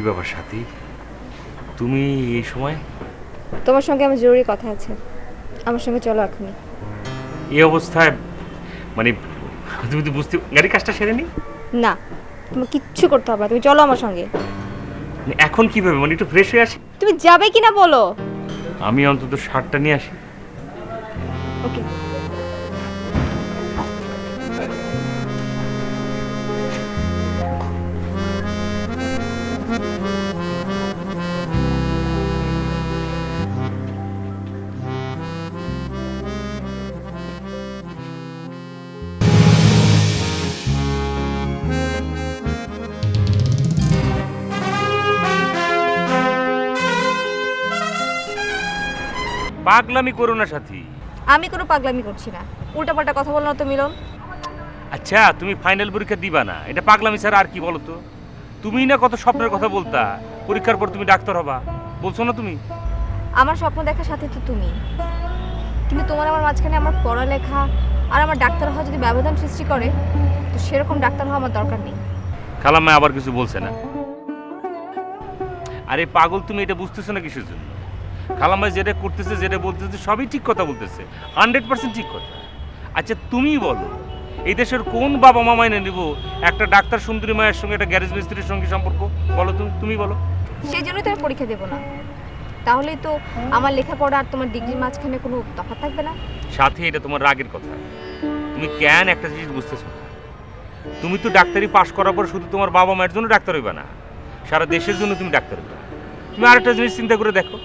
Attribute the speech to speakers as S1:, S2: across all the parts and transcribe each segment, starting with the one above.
S1: ব্যাপার সাথী, তুমি এই সময়?
S2: তোমার সঙ্গে আমার জরুরি কথা আছে, আমার সঙ্গে চলো এখনই।
S1: এই অবস্থায় মানে তুমি তো বুঝতে, গাড়ির কাজটা সেরে নি?
S2: না, তোমার কিচ্ছু করতে হবে না, তুমি চলো আমার সঙ্গে।
S1: এখন কিভাবে, মানে একটু ফ্রেশ হয়ে আসি।
S2: তুমি যাবে কিনা বলো।
S1: আমি অন্তত শার্টটা নিয়ে আসি।
S2: ওকে।
S1: পাগলামি করো না সাথী।
S2: আমি কোনো পাগলামি করছি না, উল্টাপাল্টা কথা বলো না তো মিলন।
S1: আচ্ছা, তুমি ফাইনাল পরীক্ষা দিবা না, এটা পাগলামি স্যার আর কি বলো তো? তুমি না কত স্বপ্নের কথা বলতা, পরীক্ষার পর তুমি ডাক্তার হবা, বলছো না তুমি?
S2: আমার স্বপ্ন দেখার সাথে তো তুমি, কিন্তু তোমার আমার মাঝখানে আমার পড়ালেখা আর আমার ডাক্তার হওয়া যদি ব্যবধান সৃষ্টি করে, তো সেরকম ডাক্তার হওয়া আমার দরকার নেই।
S1: খালাম্মা আবার কিছু বলছে না? আরে পাগল, তুমি এটা বুঝতেছো না কিসের জন্য? খালাম্মা যেটা করতেছে, যেটা বলতেছে, সবই ঠিক কথা বলতেছে, 100% ঠিক কথা। আচ্ছা তুমি বলো, এই দেশের কোন বাবা মা মাইনে নিব একটা ডাক্তার সুন্দরী মায়ের সঙ্গে একটা গ্যারেজ মিস্ত্রির সঙ্গে সম্পর্ক? বলো তুমি বলো।
S2: সেই জন্যই তো আমি পরীক্ষা দেবো না, তাহলেই তো আমার লেখাপড়া আর তোমার ডিগ্রির মাঝখানে কোনো তফাৎ থাকবে না।
S1: সাথে এটা তোমার রাগের কথা, তুমি কেন একটা জিনিস বুঝতেছো না? তুমি তো ডাক্তারি পাশ করার পর শুধু তোমার বাবা মায়ের জন্য ডাক্তার হইবা না, সারা দেশের জন্য তুমি ডাক্তার হইবা। তুমি আরেকটা জিনিস চিন্তা করে দেখো,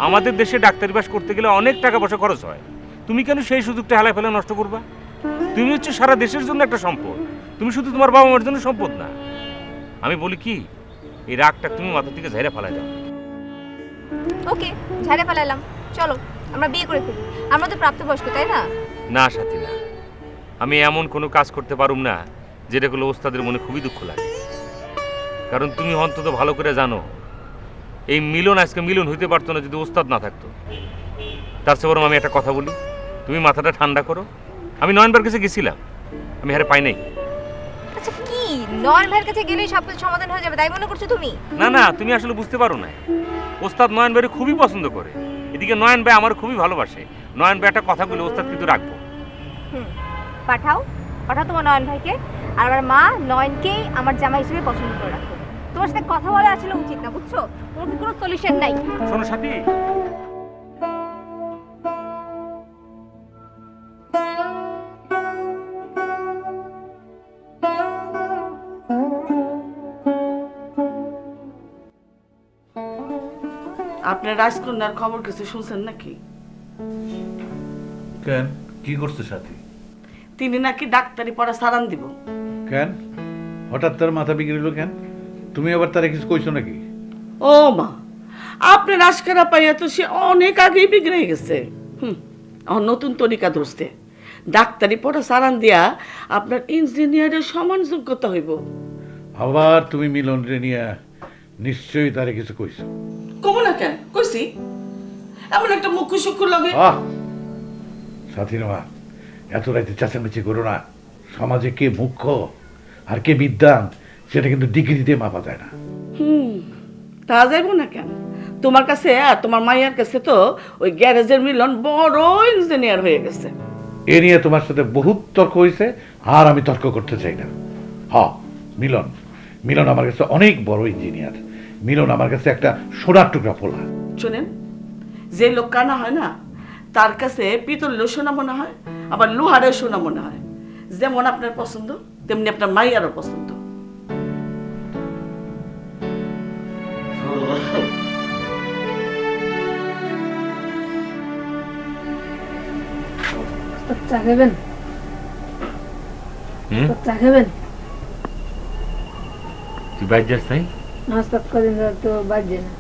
S1: আমাদের দেশে ডাক্তারি পাশ করতে গেলে অনেক টাকা পয়সা খরচ হয়, তুমি কেন সেই সুযোগটা হেলায় ফেলে নষ্ট করবা? তুমি হচ্ছে সারা দেশের জন্য একটা সম্পদ, তুমি শুধু তোমার বাবা মায়ের জন্য সম্পদ না। আমি বলি কি, এই রাগটা তুমি মাথা থেকে ঝেড়ে ফেলাই দাও।
S2: ওকে, ঝাড়ে ফেলাইলাম, চলো আমরা বিয়ে করে ফেলি, আমরা তো প্রাপ্তবয়স্ক, তাই না?
S1: না সাথী না, আমি এমন কোনো কাজ করতে পারুম না যেটা করলে ওস্তাদের মনে খুবই দুঃখ লাগে। কারণ তুমি অন্তত ভালো করে জানো, এই মিলন আজকে মিলন হইতে পারতো না যদি ওস্তাদ না থাকতো। তার চেয়ে বরং আমি একটা কথা বলি, তুমি মাথাটা ঠান্ডা করো। আমি নয়নবার কাছে গেছিলাম, আমি হারে পাই নাই।
S2: আচ্ছা কি, নয়ন ভাইয়ের কাছে গেলেই সব কিছু সমাধান হয়ে যাবে তাই মনে করছো তুমি?
S1: না না, তুমি আসলে বুঝতে পারো না, ওস্তাদ নয়ন ভাইয়ের খুবই পছন্দ করে, এদিকে নয়ন ভাই আমার খুবই ভালোবাসে। নয়ন ভাই একটা কথা বলে ওস্তাদ কিন্তু রাখবো।
S2: পাঠাও পাঠাও তোমার নয়ন ভাইকে, আর আমার মা নয়নকেই আমার জামাই হিসেবে পছন্দ করে রাখো। তোমার সাথে কথা বলা আসলে উচিত না, বুঝছো? ওর কোনো সলিউশন নাই।
S1: শোনো সাথী,
S3: আপনার রাজকন্যার খবর কিছু শুনছেন নাকি?
S4: কেন, কি করছে সাথী?
S3: তিনি নাকি ডাক্তারি পড়া সারান দিব।
S4: কেন হঠাৎ তার মাথা বিগড়িল কেন? তুমি আবার তারা কিছু কইছো নাকি?
S3: ও মা, আপনার আজকারা পাইয়া তো সে অনেক আগেই বিগড়ে গেছে। নতুন তরিকা ধরছে, ডাক্তারি পড়া সারান দিয়া আপনার ইঞ্জিনিয়ারের সমান যোগ্যতা হইব।
S4: আবার তুমি মিলন রে নিয়ে নিশ্চয়ই তারে কিছু কইছো।
S3: কব না কেন, কইছি। এমন একটা মুখ্য সূক্ষ্ম লাগে।
S4: সাথীর মা, এত রাইতে চেঁচামেচি করো না। সমাজে কে মুখ্য আর কে বিদ্বান সেটা কিন্তু ডিগ্রিতে মাপা যায় না।
S3: তা যাইব না কেন? তোমার কাছে আর তোমার মাইয়ার কাছে তো ওই গ্যারেজের মিলন বড় ইঞ্জিনিয়ার হয়ে গেছে।
S4: এ নিয়ে তোমার সাথে বহুত তর্ক হয়েছে, আর আমি তর্ক করতে চাই না। মিলন মিলন আমার কাছে অনেক বড় ইঞ্জিনিয়ার। মিলন আমার কাছে একটা সোনার টুকরা পোলা।
S3: শোনেন, যে লোক কানা হয় না, তার কাছে পিতলেরও সোনা মনে হয়, আবার লোহারেও সোনা মনে হয়। যেমন আপনার পছন্দ, তেমনি আপনার মাইয়ারও পছন্দ।
S5: চা খাবেন? চা খাবেন?
S1: তুই বাইর যাস নাই?
S5: নাস্তা কদিন তো বাজছে না।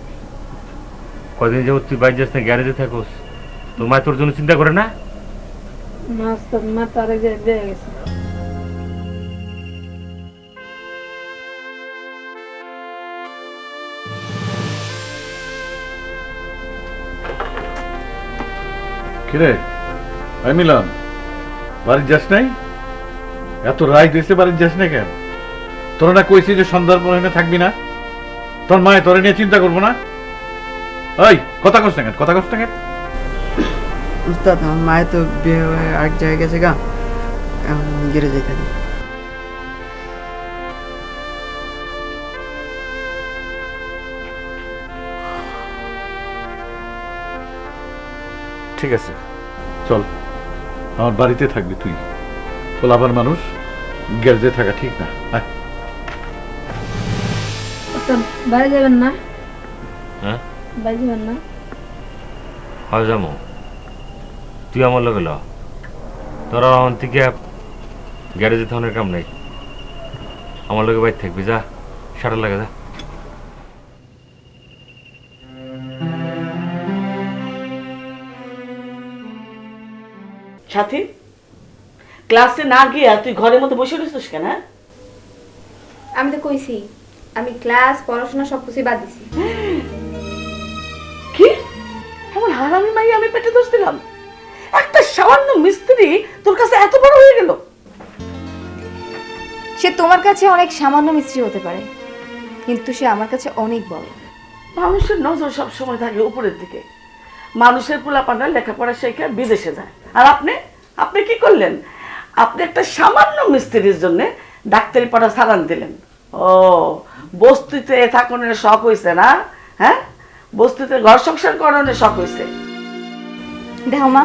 S1: কদিন যাবো তুই বাইর যাস না, গ্যারেজে থাকোস, তোর মা তোর জন্য চিন্তা করে না?
S5: নাস্তা মা তো আরেক জায়গায় দিয়ে গেছে।
S4: কিরে ভাই মিলন, বাড়ির যাস নাই? এত রায় দিয়েছে, বাড়ির যাস না কেন? তোরা না কইছি যে সন্ধ্যার পর এনে থাকবি না? তোর মায়ে তোরে নিয়ে চিন্তা করবো না? ওই কথা কস না কেন, কথা কস না কেন?
S6: উস্তাদ আমার মায়ের তো বিয়ে হয়ে আরেক জায়গায় গেছে গা, এখন গেড়ে যেতে হবে।
S4: ঠিক আছে, চল, আমার বাড়িতে থাকবি তুই। পোলাপান মানুষ, গ্যারেজে থাকা ঠিক না। আয়।
S5: উস্তাদ বাইরে যাবেন না?
S1: হ্যাঁ
S5: বাইরে যাবেন না?
S1: হয় যাবো, তুই আমার লগে ল। তোরা আমার থেকে গ্যারেজে থাকার কাম নেই, আমার লগে বাইর থাকবি। যা, শাটার লাগে যা।
S3: সাথী, ক্লাসে না গিয়া তুই ঘরের মধ্যে বসে রয়েছিস কেন? হ্যাঁ?
S2: আমি তো কইছি আমি ক্লাস পড়াশোনা সব কিছুই বাদ দিছি।
S3: কি এমন হারামি মাই আমি পেটে দোষ দিলাম? একটা সামান্য মিস্ত্রি তোর কাছে এত বড় হয়ে গেল?
S2: সে তোমার কাছে অনেক সামান্য মিস্ত্রি হতে পারে, কিন্তু সে আমার কাছে অনেক বড়।
S3: মানুষের নজর সব সময় থাকে উপরের দিকে। মানুষের পোলাপানরা লেখাপড়া শেখে বিদেশে যায়, আর আপনি আপনি কি করলেন? আপনি একটা সামান্য মিস্ত্রির জন্য ডাক্তারি পড়া সারান দিলেন। ও, বস্তিতে থাকনের শখ হয়েছে না? হ্যাঁ, বস্তিতে ঘর সংসার করানোর শখ হয়েছে।
S2: দেখো মা,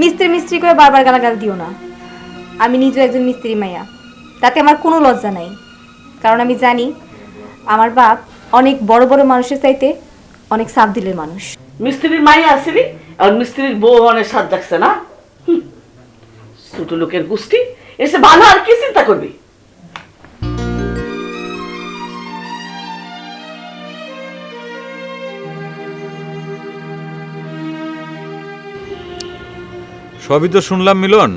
S2: মিস্ত্রি মিস্ত্রি করে বারবার গালাগাল দিও না। আমি নিজেও একজন মিস্ত্রি মাইয়া, তাতে আমার কোনো লজ্জা নাই। কারণ আমি জানি আমার বাপ অনেক বড় বড় মানুষের চাইতে অনেক সাফ দিলের মানুষ।
S3: মিস্ত্রির মাইয়া আসিলি আর মিস্ত্রির বউ অনেক সাজ যাচ্ছে না? ছোট লোকের গোষ্ঠী এসে ভালো আর কি চিন্তা করবি?
S7: সবই তো শুনলাম মিলন,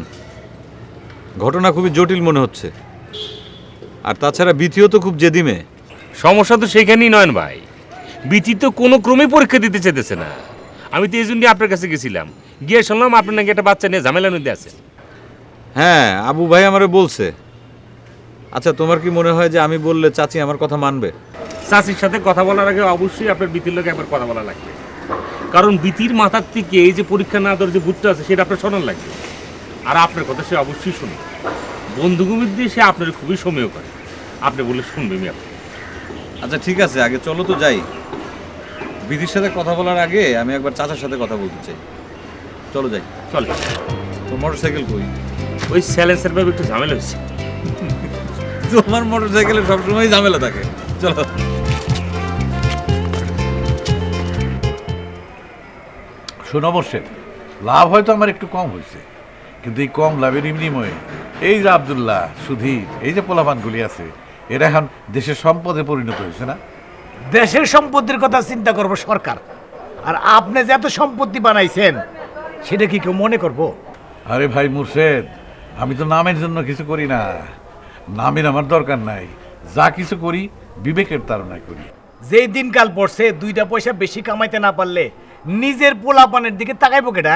S7: ঘটনা খুবই জটিল মনে হচ্ছে। আর তাছাড়া বিথিও তো খুব জেদি মেয়ে।
S1: সমস্যা তো সেখানেই নয়ন ভাই, বিচি তো কোনো ক্রমে পরীক্ষা দিতে চাইতেছে না। আমি তো এই জন্যই আপনার কাছে গেছিলাম, গিয়ে শুনলাম আপনার নাকি একটা বাচ্চা নিয়ে ঝামেলার মধ্যে আছে।
S7: হ্যাঁ, আবু ভাই আমারে বলছে। আচ্ছা, তোমার কি মনে হয় যে আমি বললে চাচি আমার কথা মানবে?
S1: চাচির সাথে কথা বলার আগে অবশ্যই আপনার বিতির লোক একবার কথা বলা লাগবে, কারণ বিতির মাথার থেকে এই যে পরীক্ষা না দেওয়ার যে ভূতটা আছে সেটা আপনার শোনার লাগবে। আর আপনার কথা সে অবশ্যই শুনে, বন্ধুগুমির দিয়ে সে আপনার খুবই সময় করে, আপনি বলে শুনবে আমি আপনি।
S7: আচ্ছা ঠিক আছে, আগে চলো তো যাই। বিধির সাথে কথা বলার আগে আমি একবার চাচার সাথে কথা বলতে চাই। চলো যাই।
S1: চল,
S7: তোর মোটরসাইকেল কই?
S1: ওই স্যালেন্সের ভাবে একটু ঝামেলা হচ্ছে।
S7: তোমার মোটরসাইকেলে সবসময় ঝামেলা থাকে। চলো।
S4: শোনো মোর্শেদ, লাভ হয়তো আমার একটু কম হয়েছে, কিন্তু এই কম লাভের বিনিময়ে এই যে আব্দুল্লাহ, সুধীর, এই যে পোলাপানগুলি আছে, এরা এখন দেশের সম্পদে পরিণত হয়েছে না?
S8: দেশের সম্পত্তির কথা চিন্তা করবো সরকার, আর আপনি যে এত সম্পত্তি বানাইছেন সেটা কি কেউ মনে করবো?
S4: আরে ভাই মুর্শেদ, আমি তো নামের জন্য কিছু করি না। নামের আমার দরকার নাই, যা কিছু করি বিবেকের তাড়নায় করি।
S8: যেই দিনকাল পড়ছে, দুইটা পয়সা বেশি কামাইতে না পারলে নিজের পোলাপানের দিকে তাকাইবো কেটা?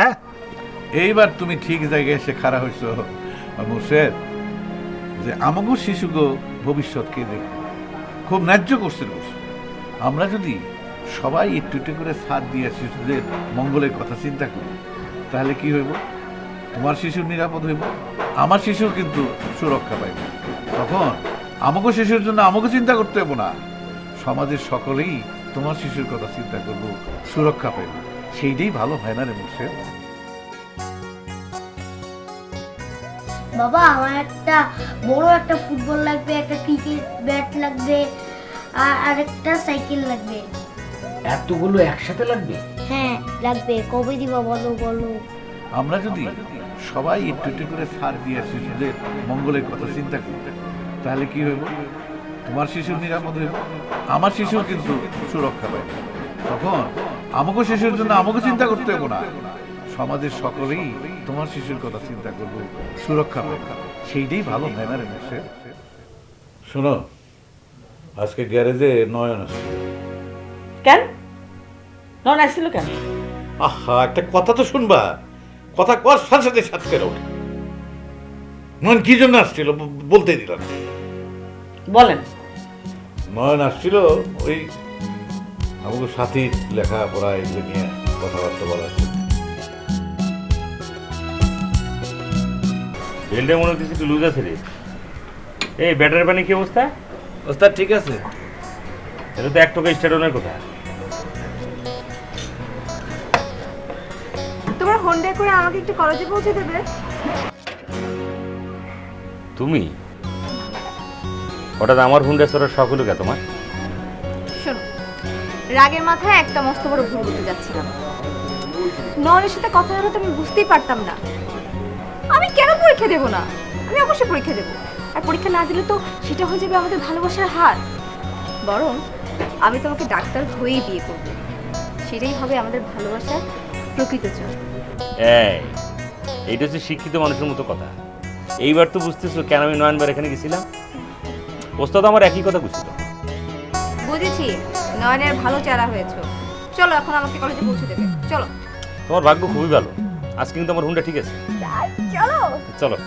S4: এইবার তুমি ঠিক জায়গায় এসে খাড়া হয়েছো মুর্শেদ, যে আমাগো শিশুগো ভবিষ্যৎকে দেখো, খুব ন্যায্য কোশ্চেন করছো। আমরা যদি সবাই একটু একটু করে সাথ দিয়ে শিশুদের মঙ্গলের কথা চিন্তা করি, তাহলে কি হইব? তোমার শিশুর নিরাপদ হইব, আমার শিশুও কিন্তু সুরক্ষা পাইব। তখন আমাকে শিশুর জন্য আমাকে চিন্তা করতে হইব না, সমাজের সকলেই তোমার শিশুর কথা চিন্তা করব, সুরক্ষা পাইব। সেইটাই ভালো হয় না রে মুর্শেদ?
S9: বাবা, আমার একটা বড় একটা ফুটবল লাগবে, একটা ক্রিকেট ব্যাট লাগবে, আর একটা সাইকেল লাগবে।
S8: এতগুলো একসাথে লাগবে?
S9: হ্যাঁ লাগবে। কবে দিবা বলো বলো?
S4: আমরা যদি সবাই একটু একটু করে সাথ দিয়ে শিশুদের মঙ্গলের কথা চিন্তা করি, তাহলে কি হইব? তোমার শিশুর নিরাপদ হইব, আমার শিশুও কিন্তু সুরক্ষা পাইব। তখন আমাকে শিশুর জন্য আমাকে চিন্তা করতে হইব না, সমাজের সকলেই তোমার শিশুর কথা চিন্তা করব, সুরক্ষা পাইব। সেইটাই ভালো হয় না রে মুর্শেদ? শোনো, আজকে গ্যারেজে নয়ন আসছে।
S3: কেন নন আসছিল কেন?
S4: আহা, একটা কথা তো শুনবা। কথা কর সাথে সাথে সাথে ওঠে। নয়ন কি জন্য আসছিল বলতে দিলাম।
S3: বলেন।
S4: নয়ন আসছিল ওই আমাকে সাথীর লেখাপড়া এগুলো নিয়ে কথাবার্তা বলার জন্য।
S1: বেলটা মনে হচ্ছে একটু লুজ আছে রে। এই ব্যাটারি পানি কি অবস্থা?
S6: ওস্তাদ ঠিক আছে।
S1: এটা তো এক টাকা স্টার্টনের কথা।
S2: তোমার হোন্ডা করে আমাকে একটু কলেজে পৌঁছে দেবে?
S1: তুমি হঠাৎ আমার হুন্ডা চড়ার শখ হলো কে তোমার?
S2: শোনো, রাগের মাথায় একটা মস্ত বড় ভুল করতে যাচ্ছিলাম। নয়নের সাথে কথা হলো তো আমি বুঝতেই পারতাম না। আমি কেন পরীক্ষা দেব না? আমি অবশ্যই পরীক্ষা দেব। আর পরীক্ষা না দিলে তো সেটা হয়ে যাবে আমাদের ভালোবাসার হার। বরং আমি তোমাকে ডাক্তার হয়েই বিয়ে করব। সেটাই হবে আমাদের ভালোবাসার প্রকৃত চল।
S1: এইটা হচ্ছে শিক্ষিত মানুষের মতো কথা। এইবার তো বুঝতেছো কেন আমি নয়নবার এখানে গেছিলাম। ওস্তাদ আমার একই কথা বুঝছিল।
S2: বুঝেছি, নয়নের ভালো চেহারা হয়েছে। চলো এখন আমাকে কলেজে পৌঁছে দেবে, চলো।
S1: তোমার ভাগ্য খুবই ভালো, আজকে কিন্তু আমার হুন্ডা ঠিক আছে।
S2: চলো
S1: চলো।